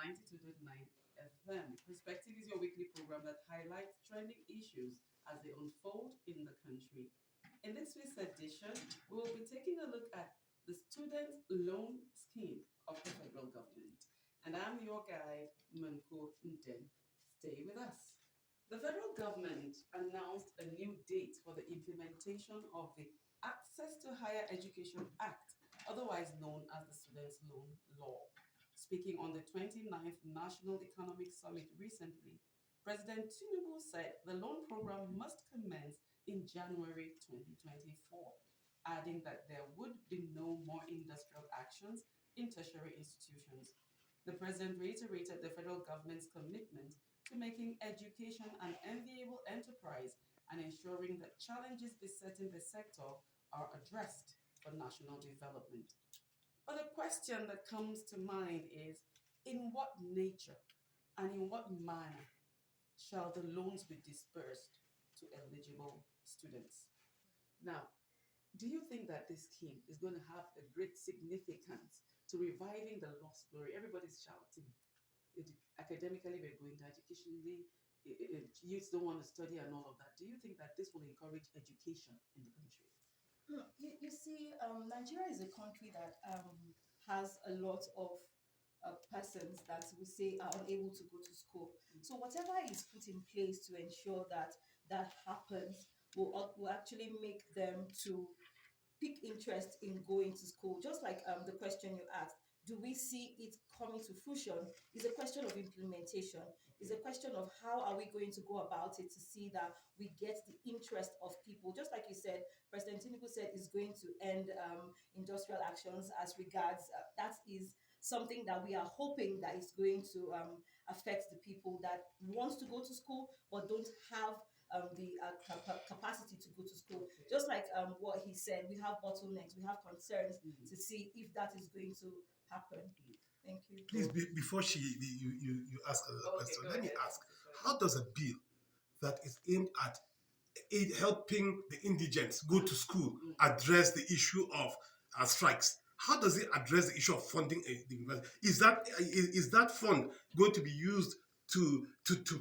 92.9 FM. Perspective is your weekly program that highlights trending issues as they unfold in the country. In this week's edition, we will be taking a look at the Student Loan Scheme of the federal government. And I'm your guide, Manko Nden. Stay with us. The federal government announced a new date for the implementation of the Access to Higher Education Act, otherwise known as the Students' Loan Law. Speaking on the 29th National Economic Summit recently, President Tinubu said the loan program must commence in January 2024, adding that there would be no more industrial actions in tertiary institutions. The president reiterated the federal government's commitment to making education an enviable enterprise and ensuring that challenges besetting the sector are addressed for national development. But a question that comes to mind is, in what nature and in what manner shall the loans be dispersed to eligible students? Now, do you think that this scheme is going to have a great significance to reviving the lost glory? Everybody's shouting. Academically, we're going to educationally, youths don't want to study and all of that. Do you think that this will encourage education in the country? You see, Nigeria is a country that has a lot of persons that we say are unable to go to school. So whatever is put in place to ensure that that happens will actually make them to pick interest in going to school. Just like the question you asked, do we see it coming to fruition? Is a question of implementation. Is a question of how are we going to go about it to see that we get the interest of people. Just like you said, President Tinubu said is going to end industrial actions as regards that is something that we are hoping that is going to affect the people that wants to go to school but don't have the capacity to go to school. Just like what he said, we have bottlenecks, we have concerns to see if that is going to happen. Thank you. Please, before you ask another question, let me ask: Go how does a bill that is aimed at helping the indigents go to school address the issue of strikes? How does it address the issue of funding the university? Is that fund going to be used to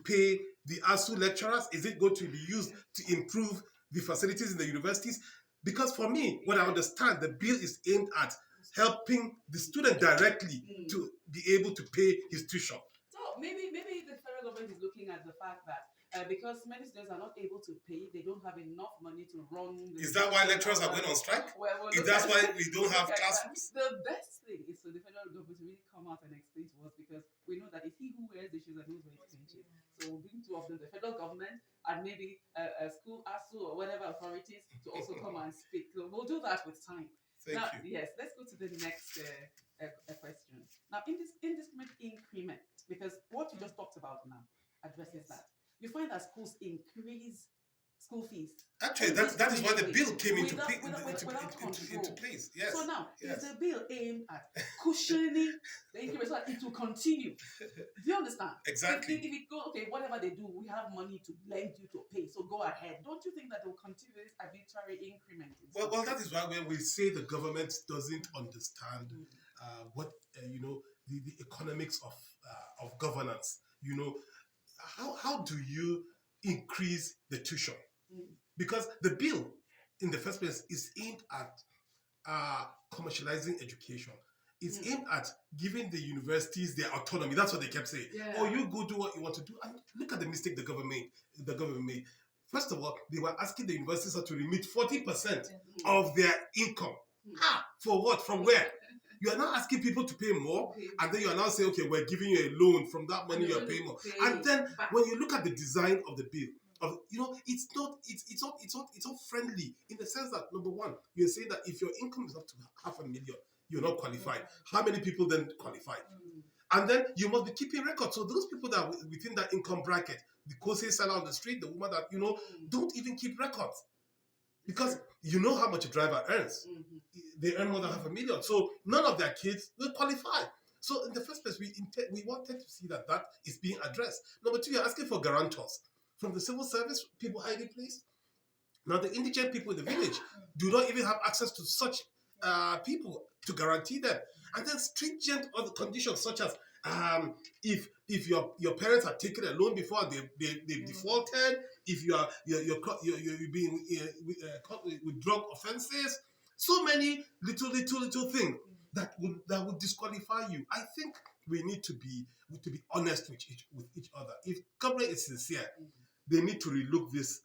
pay the ASU lecturers? Is it going to be used to improve the facilities in the universities? Because for me, what I understand, the bill is aimed at helping the student directly to be able to pay his tuition. So maybe the federal government is looking at the fact that because many students are not able to pay, they don't have enough money to run. Is that why lecturers are going on strike? Is that why we don't have classrooms? The best thing is for the federal government to really come out and explain to us, because we know that it's he who wears the shoes and knows where it's pinching. So we'll bring two of them, the federal government and maybe a school, ASU or whatever authorities to also come and speak. So we'll do that with time. Thank you. Yes, let's go to the next question. Now, indiscriminate increment, because what you just talked about now addresses that. You find that schools increase school fees. Actually, that is why the bill came into place. Yes. So now, is the bill aimed at cushioning the increment so that it will continue? Do you understand? Exactly. If it go, okay, whatever they do, we have money to lend you to pay, so go ahead. Don't you think that they will continue this arbitrary increment? Well, that is why when we say the government doesn't understand what the economics of governance, how do you increase the tuition? Because the bill, in the first place, is aimed at commercializing education. It's aimed at giving the universities their autonomy. That's what they kept saying. Yeah. Oh, you go do what you want to do. And look at the mistake the government made. First of all, they were asking the universities to remit 40% of their income. For what? From where? You are now asking people to pay more, and then you are now saying, okay, we're giving you a loan from that money you are paying more. And then when you look at the design of the bill, it's not friendly in the sense that, number one, you're saying that if your income is up to 500,000, you're not qualified. How many people then qualify? And then you must be keeping records. So those people that are within that income bracket, the Kose seller on the street, the woman that, don't even keep records. Because you know how much a driver earns. They earn more than 500,000. So none of their kids will qualify. So in the first place, we wanted to see that is being addressed. Number two, you're asking for guarantors. From the civil service, people highly placed. Now the indigent people in the village do not even have access to such people to guarantee them. And then stringent other conditions such as If your parents are taking a loan before they defaulted, if you're being caught with drug offenses, so many little things that would disqualify you. I think we need to be honest with each other. If government is sincere, they need to relook this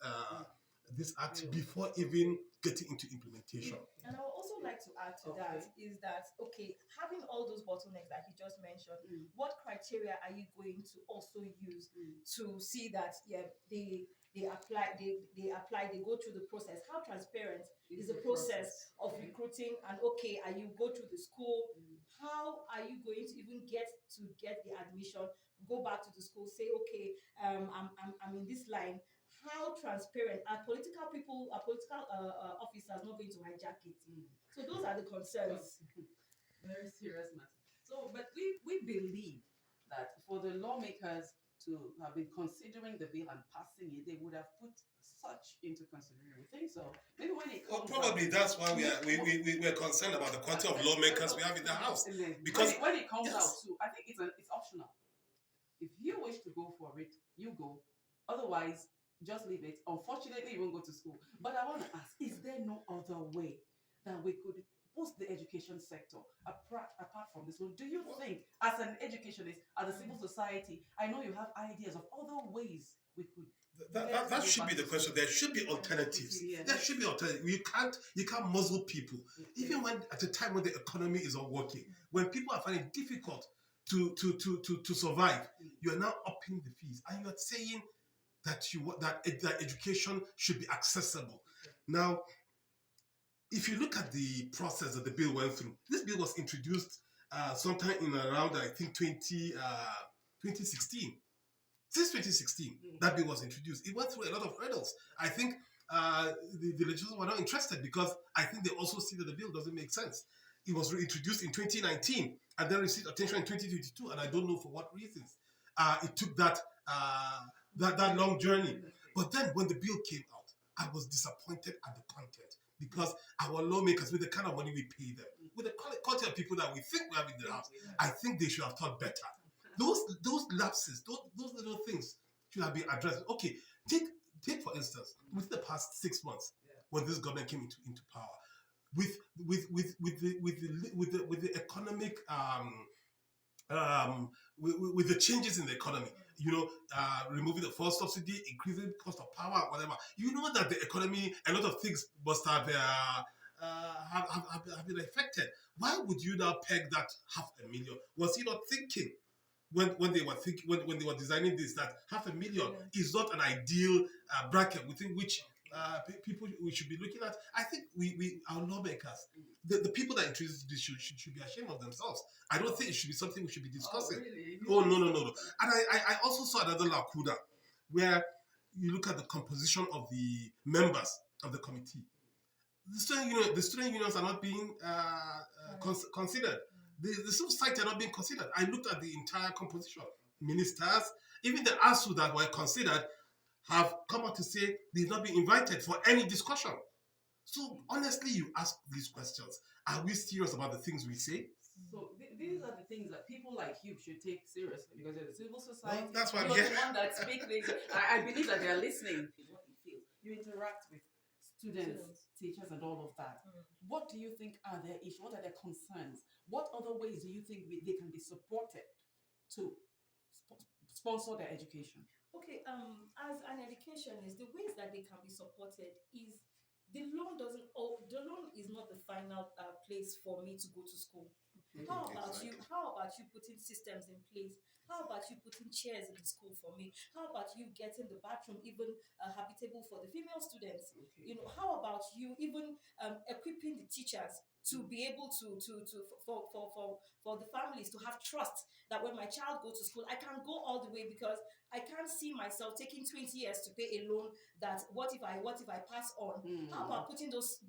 act before even getting into implementation. And I would also like to add to that is that, okay, having all those bottlenecks that he just mentioned, what criteria are you going to also use to see that they apply, they go through the process? How transparent is the process of recruiting? And okay, are you go through the school? How are you going to even get the admission? Go back to the school, say, okay, I'm in this line. How transparent are political officers not going to hijack it? So those are the concerns. Very serious matter. So, but we believe that for the lawmakers to have been considering the bill and passing it, they would have put such into consideration. We think so. Maybe when it comes probably that's why we're concerned about the quality of lawmakers we have in the House. Because when it comes out too, I think it's optional. If you wish to go for it, you go. Otherwise, just leave it. Unfortunately, you won't go to school. But I want to ask, is there no other way that we could boost the education sector apart from this one? Do you think, as an educationist, as a civil society, I know you have ideas of other ways we could... That should be the question. There should be alternatives. There should be alternatives. You can't muzzle people. Even when at a time when the economy is not working, when people are finding it difficult to survive, you are now upping the fees, and you are saying that education should be accessible. Now, if you look at the process that the bill went through, this bill was introduced sometime in around, I think, 2016. Since 2016, that bill was introduced. It went through a lot of hurdles. I think the legislators were not interested because I think they also see that the bill doesn't make sense. It was reintroduced in 2019 and then received attention in 2022, and I don't know for what reasons. It took that long journey. But then when the bill came out, I was disappointed at the content because our lawmakers, with the kind of money we pay them, with the quality of people that we think we have in the House, I think they should have thought better. Those lapses, those little things should have been addressed. Okay, take for instance, within the past 6 months, when this government came into power, with the economic with the changes in the economy, removing the fuel subsidy, increasing cost of power, whatever. You know that the economy, a lot of things must have been affected. Why would you now peg that 500,000? Was he not thinking when they were designing this that 500,000 is not an ideal bracket within which people we should be looking at? I think our lawmakers, the people that introduced this should be ashamed of themselves. I don't think it should be something we should be discussing. Oh, really? No. And I also saw another lacuna where you look at the composition of the members of the committee. The student unions are not being considered. The civil society are not being considered. I looked at the entire composition. Ministers, even the ASU that were considered, have come out to say they've not been invited for any discussion. So honestly, you ask these questions. Are we serious about the things we say? So these are the things that people like you should take seriously because you're the civil society. Well, that's why you're the one that speaks things. I believe that they're listening. What you feel. You interact with students, teachers, and all of that. What do you think are their issues? What are their concerns? What other ways do you think they can be supported to sponsor their education? Okay, as an educationist, the ways that they can be supported is the loan is not the final place for me to go to school. Okay. How about you putting systems in place? How about you putting chairs in the school for me? How about you getting the bathroom even habitable for the female students? Okay. How about you even equipping the teachers to be able for the families to have trust that when my child goes to school, I can go all the way because I can't see myself taking 20 years to pay a loan that what if I pass on? How about putting those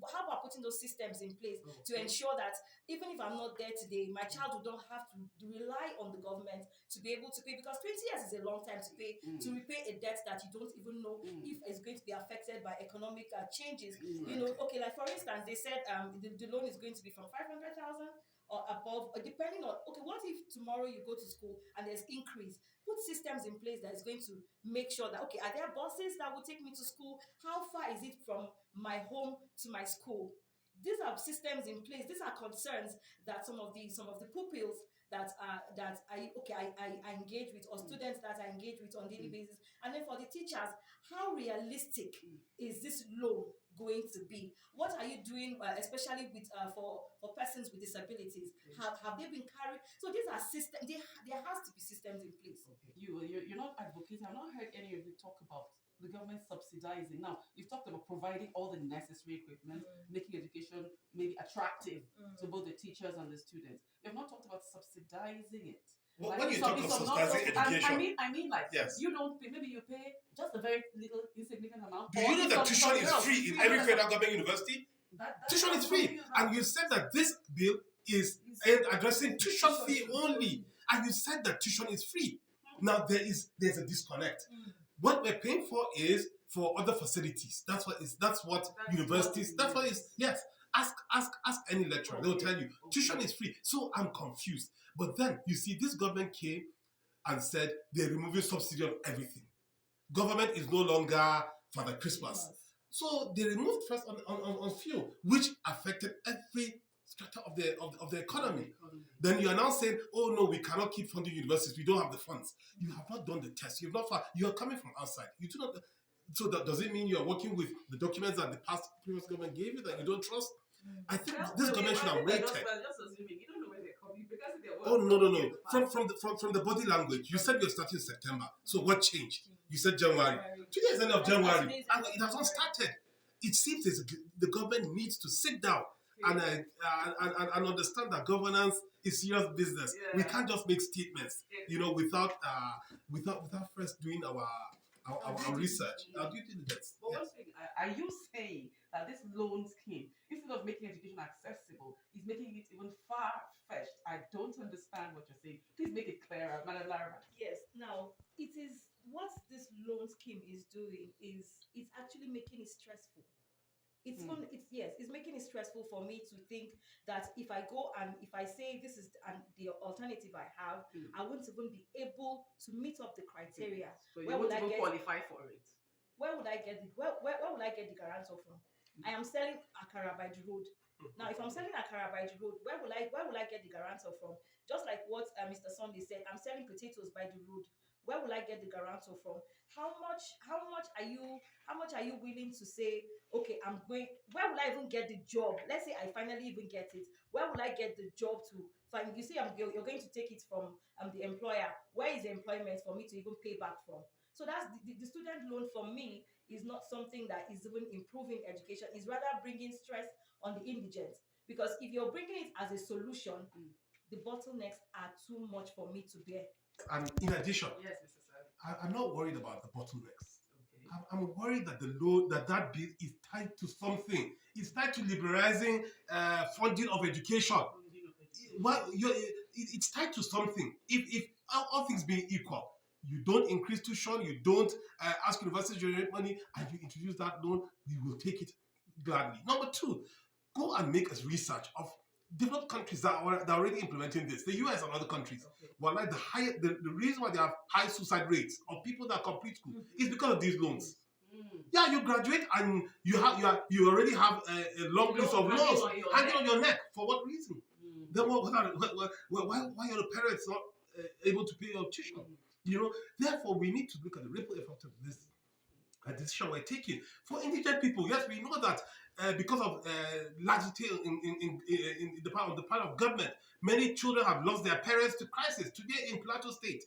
systems in place to ensure that even if I'm not there today, my child will not have to rely on the government to be able to pay, because 20 years is a long time to pay to repay a debt that you don't even know if it's going to be affected by economic changes. Okay, like for instance, they said the loan is going to be from 500,000 or above, or depending on, okay, what if tomorrow you go to school and there's increase? Put systems in place that is going to make sure that, okay, are there buses that will take me to school? How far is it from my home to my school? These are systems in place. These are concerns that some of the pupils that I engage with, or students that I engage with on daily basis. And then for the teachers, how realistic is this loan going to be? What are you doing, especially with for persons with disabilities? Have they been carried? So these are systems. There has to be systems in place. Okay. You're not advocating. I've not heard any of you talk about the government subsidizing. Now, you've talked about providing all the necessary equipment, making education maybe attractive to both the teachers and the students. You have not talked about subsidizing it. Well, Like, when you talk of subsidizing education, I mean, like, yes. you don't pay, maybe you pay just a very little insignificant amount. Do or you know it's that tuition something is else. free in You every know federal government university? that's Tuition is something free. else. And you said that this bill is addressing tuition fee only. And you said that tuition is free. Now there's a disconnect. What we're paying for is for other facilities. That's what universities. That's what is. Yes. Ask any lecturer. They'll tell you tuition is free. So I'm confused. But then you see, this government came and said they're removing subsidy on everything. Government is no longer Father Christmas. So they removed first on fuel, which affected every strata of the economy. Then you are now saying, oh no, we cannot keep funding universities. We don't have the funds. You have not done the test. You are coming from outside. You do not. So does it mean you are working with the documents that the previous government gave you that you don't trust? I think this government should have waited. Just assuming you don't know where they're coming because they're Oh no. From the body language, you said you're starting in September. So what changed? You said January. Today is the end of January, and it has not started. It seems as the government needs to sit down and understand that governance is serious business. Yeah. We can't just make statements, without first doing our research, our due diligence. But one thing, are you saying that this loan scheme, instead of making education accessible, is making it even far-fetched? I don't understand what you're saying. Please make it clearer, Madam Lara. Yes. Now, it is what this loan scheme is doing is it's actually making it stressful. It's making it stressful for me to think that if I go and if I say this is the alternative I have, I won't even be able to meet up the criteria. So you Where won't would I even get- qualify for it. Where would I get where would I get the guarantor from? I am selling akara by the road. Now, if I'm selling akara by the road, where will I get the guarantor from? Just like what Mr. Sunday said, I'm selling potatoes by the road. Where will I get the guarantor from? How much are you willing to say, okay, where will I even get the job? Let's say I finally even get it. Where will I get the job to find? You say you're going to take it from the employer. Where is the employment for me to even pay back from? So that's the student loan for me is not something that is even improving education. It's rather bringing stress on the indigent. Because if you're bringing it as a solution, the bottlenecks are too much for me to bear. And in addition, Yes, Mr. Sir. I'm not worried about the bottlenecks. Okay. I'm worried that that bill is tied to something. It's tied to liberalizing funding of education. It's tied to something. If all things being equal, you don't increase tuition, you don't ask universities to generate money, and you introduce that loan, we will take it gladly. Number two, go and make a research of developed countries that are already implementing this. The US and other countries. Okay. Well, like the reason why they have high suicide rates of people that complete school is because of these loans. Yeah, you graduate and you already have a long list of loans hanging on your neck. For what reason? Then why are the parents not able to pay your tuition? Therefore we need to look at the ripple effect of this decision we're taking. For indigent people, yes, we know that because of laxity in the part of government, many children have lost their parents to crisis. Today in Plateau State,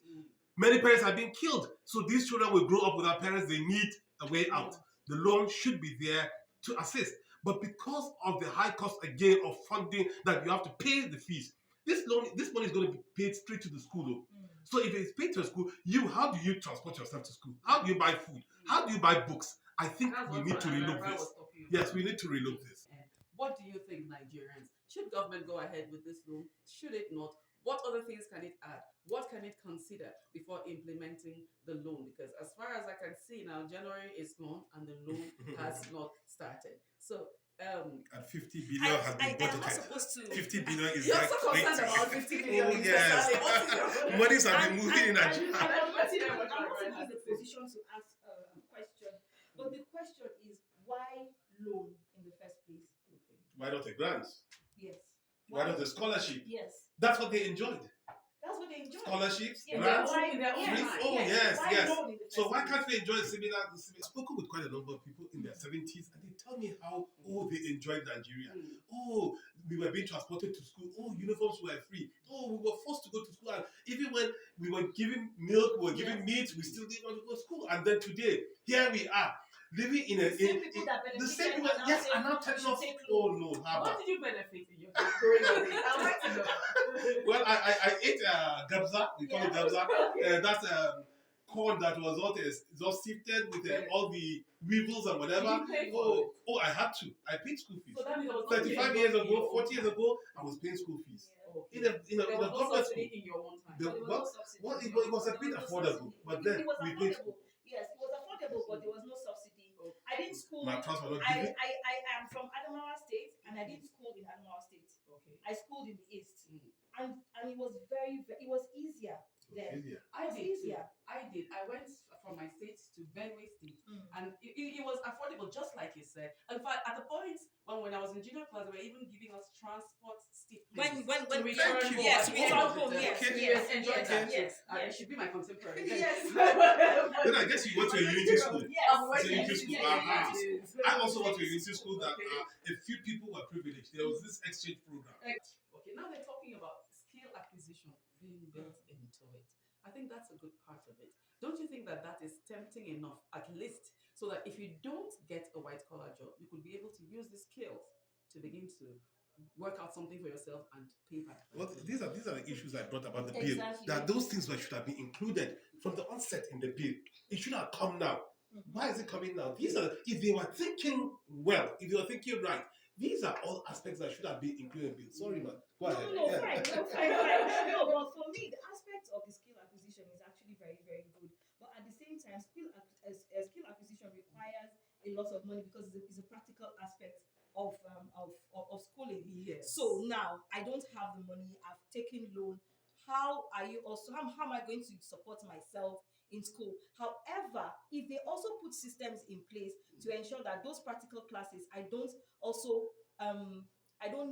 many parents have been killed. So these children will grow up without parents. They need a way out. The loan should be there to assist. But because of the high cost again of funding that you have to pay the fees, this money is going to be paid straight to the school though. So if it's paid to the school, how do you transport yourself to school? How do you buy food? How do you buy books? I think we need to relook this. Yes, we need to relook this. What do you think, Nigerians? Should government go ahead with this loan? Should it not? What other things can it add? What can it consider before implementing the loan? Because as far as I can see now, January is gone and the loan has not started. So And 50 billion has been I'm not budgeted. supposed to. 50 billion is you're like so concerned 20. about 50 million. Oh, yes. Monies have been moving in I'm Nigeria. not Let's hear in what I'm not Reverend in has the to say. position to ask a question, but the question is why loan in the first place? Why not a grant? Yes. Why not a scholarship? Yes. That's what they enjoyed. That's what they enjoy. Scholarships, Yeah, grants. why- in their own yes, mind. Oh, yes, Why yes. loan in the So first why place? can't we enjoy similar? I've spoken with quite a number of people in their 70s, and they tell me how they enjoyed Nigeria. Oh, we were being transported to school. Oh, uniforms were free. Oh, we were forced to go to school. And even when we were given milk, we were given meat, we still didn't want to go to school. And then today, here we are, living in a The same people that the same benefited people. are now Yes, saying are now we telling should us, take oh loan. no, What haba. did you benefit in your growing up? I'd like to know. Well, I ate gabza. We call it Yeah. gabza. That's corn that was not just sifted with all the weevils and whatever. Did you pay for it? Oh, I had to. I paid school fees. So that means there was no 35 years ago, 40 years ago, I was paying school fees. Okay. In a There was no government subsidy school. in your own time. The- But there was well, no subsidy. well, it was a There bit was no affordable, subsidy. but It then was we paid affordable. Yes, it was affordable, but there was no subsidy. Okay. I didn't school. my transfer not I given. am from Adamawa State, and I didn't school in Adamawa State. Okay. I schooled in the East, Mm. and it was it was easier then. Easier. I It was did too. easier. I did. I went from my state to Benue State, Mm. and it was affordable, just like you said. In fact, at the point when I was in junior class, they were even giving us transport stipends. When to we return Thank you. home yes, at we the end return of the home. day. Yes, Okay. yes, Enjoy yes, that. yes, It yes. should be my contemporary. Yes. Then I guess you went to a unity school. Yes. I'm It's a waiting. unity school. Yes. I also went to a unity school that Okay. a few people were privileged. There was this exchange program. Okay, now they're talking about skill acquisition being built into it. I think that's a good part of it. Don't you think that that is tempting enough, at least, so that if you don't get a white collar job, you could be able to use the skills to begin to work out something for yourself and pay back? Well, these are the issues I brought about the bill. Exactly. That those things should have been included from the onset in the bill. It should have come now. Why is it coming now? These are, if they were thinking well, if they were thinking right, these are all aspects that should have been included in the bill. Sorry, man. Go ahead. No, Yeah. fine, no, fine. No, but for me, the aspect of the skill acquisition is actually very, very good. But at the same time, skill acquisition requires a lot of money because it's a practical aspect of schooling. Yes. So now I don't have the money. I've taken loan. How am I going to support myself in school? However, if they also put systems in place to ensure that those practical classes, I don't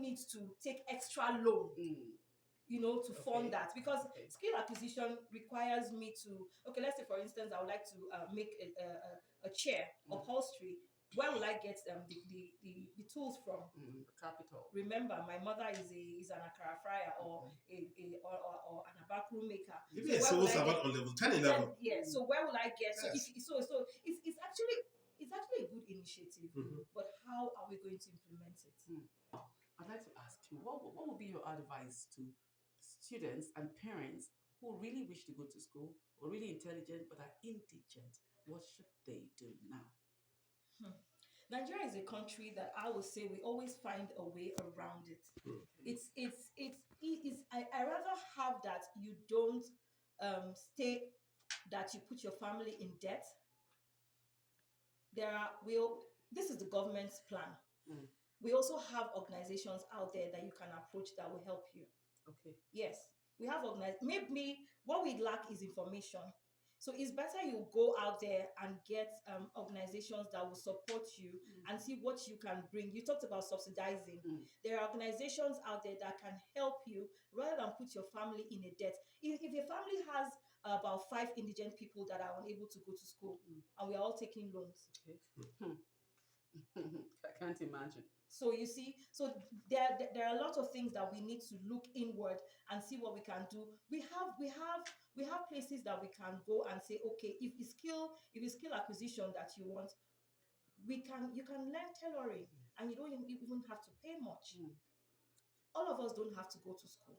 need to take extra loan, to fund Okay. that, because Okay. skill acquisition requires me to, let's say for instance, I would like to make a chair, upholstery. Where will I get the tools from? The capital. Remember, my mother is an akara fryer or or an abakru maker. Maybe a where civil will I servant get- on level 10, 11. Yeah. So where will I get? So Yes. so it's actually a good initiative, Mhm. but how are we going to implement it? I'd like to ask you, what would be your advice to students and parents who really wish to go to school, or really intelligent but are indigent? What should they do now? Nigeria is a country that I would say we always find a way around it. I rather have that you don't that you put your family in debt. This is the government's plan. Mm. We also have organizations out there that you can approach that will help you. Okay. Yes, we have maybe what we lack is information. So it's better you go out there and get organizations that will support you and see what you can bring. You talked about subsidizing. There are organizations out there that can help you rather than put your family in a debt. If your family has about 5 indigent people that are unable to go to school, and we are all taking loans. Okay. I can't imagine. So you see, there are a lot of things that we need to look inward and see what we can do. We have places that we can go and say, okay, if it's skill acquisition that you want, you can learn tailoring and you don't even have to pay much. All of us don't have to go to school.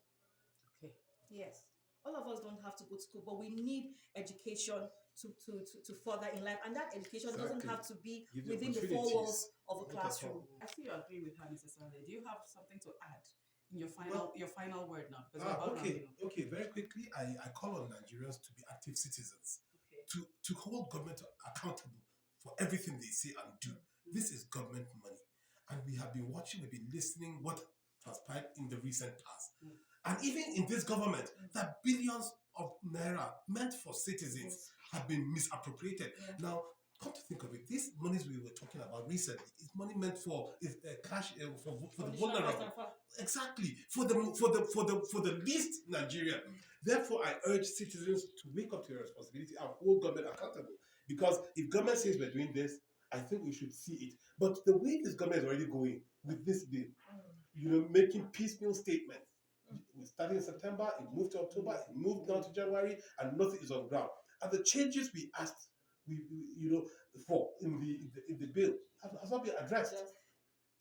Okay. Yes, all of us don't have to go to school, but we need education to further in life, and that education doesn't Exactly. have to be Give you within the 4 opportunities. walls of a Not at all. classroom. I see you agree with her, Mrs. Saleh. Do you have something to add Your final word now, because we're about okay, rounding up. okay. Very quickly, I call on Nigerians to be active citizens, Okay. to hold government accountable for everything they say and do. This is government money, and we have been watching, we've been listening what transpired in the recent past, Mm. and even in this government, that billions of naira meant for citizens Yes. have been misappropriated. Yeah. Now, come to think of it, these monies we were talking about recently is money meant for cash for the Conditional vulnerable. transfer. Exactly, for the least Nigerian. Therefore, I urge citizens to wake up to their responsibility and hold government accountable. Because if government says we're doing this, I think we should see it. But the way this government is already going with this bill, making piecemeal statements. We started in September, it moved to October, it moved down to January, and nothing is on ground. And the changes we asked, for in the bill has not been addressed. Just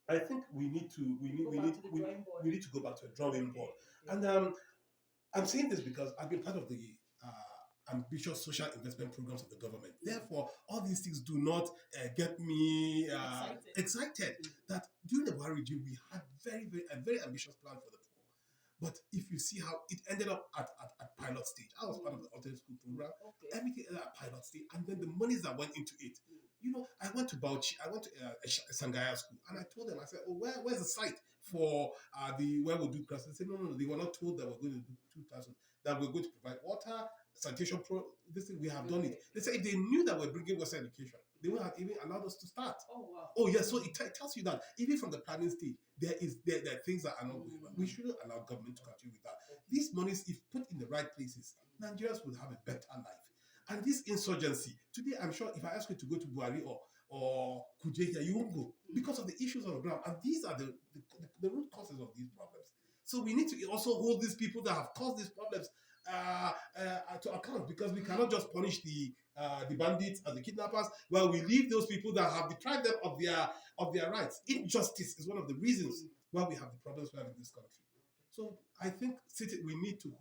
I think we need to go back to the drawing board. we need to go back to a drawing board. And I'm saying this because I've been part of the ambitious social investment programs of the government. Therefore, all these things do not get me excited. That during the Buhari regime, we had a very ambitious plan for the poor. But if you see how it ended up at pilot stage, I was part of the alternate school program. Okay. Everything ended at pilot stage, and then the monies that went into it. I went to Bauchi, I went to Sangaya school, and I told them, I said, "Oh, where's the site for where we'll do classes?" They said, "No, they were not told that we're going to do 2 classes, that we're going to provide water, sanitation this thing, we have done it." They said if they knew that we're bringing Western education, they would have even allowed us to start. Oh wow. Oh yes, so it tells you that even from the planning stage, there are things that are not going well. We shouldn't allow government to continue with that. These monies, if put in the right places, Nigerians will have a better life. And this insurgency, today I'm sure if I ask you to go to Buhari or Kuje here, you won't go because of the issues on the ground. And these are the root causes of these problems. So we need to also hold these people that have caused these problems to account, because we cannot just punish the bandits and the kidnappers while we leave those people that have deprived them of their rights. Injustice is one of the reasons why we have the problems we have in this country. So I think cities need to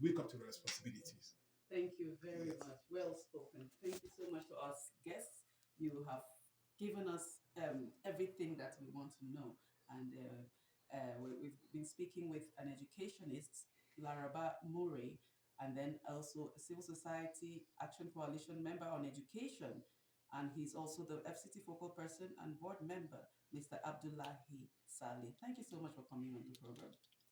wake up to their responsibilities. Thank you very much. Well spoken. Thank you so much to our guests. You have given us everything that we want to know. And we've been speaking with an educationist, Laraba Murray, and then also a Civil Society Action Coalition member on education. And he's also the FCT focal person and board member, Mr. Abdullahi Saleh. Thank you so much for coming on the program.